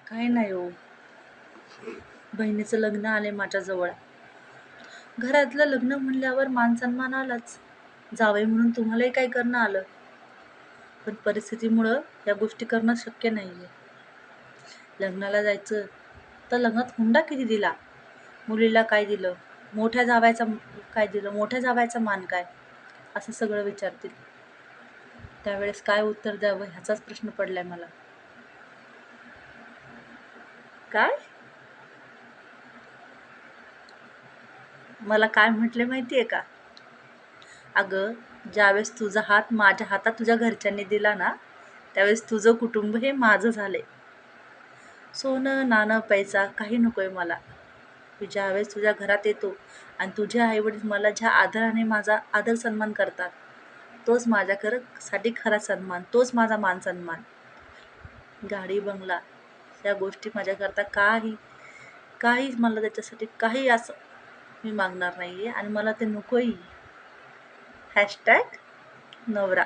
काय नाही हो. बहिणीचं लग्न आले माझ्याजवळ. घरातलं लग्न म्हणल्यावर मान सन्मान आलाच. जावई म्हणून तुम्हालाही काय करणं आलं. पण परिस्थितीमुळं या गोष्टी करणं शक्य नाहीये. लग्नाला जायचं तर लग्नात हुंडा किती दिला? मुलीला काय दिलं? मोठ्या जावयाचा काय दिलं? मोठ्या जावयाचा मान काय? असं सगळं विचारतील. त्यावेळेस काय उत्तर द्यावं ह्याचाच प्रश्न पडलाय मला. काय? मला काय म्हटले माहितीये का? अगं, ज्यावेळेस तुझा हात माझ्या हातात तुझ्या घरच्यांनी दिला ना, त्यावेळेस तुझं कुटुंब हे माझं झालंय. सोनं, नाणं, पैसा काही नकोय मला. मी ज्यावेळेस तुझ्या घरात येतो आणि तुझे आईवडील मला ज्या आदराने माझा आदर सन्मान करतात, तोच माझ्या साठी खरा सन्मान, तोच माझा मान सन्मान. गाडी बंगला या गोष्टी माझ्याकरता काही मला त्याच्यासाठी काही असं मी मागणार नाहीये आणि मला ते नकोही. हॅशटॅग नवरा.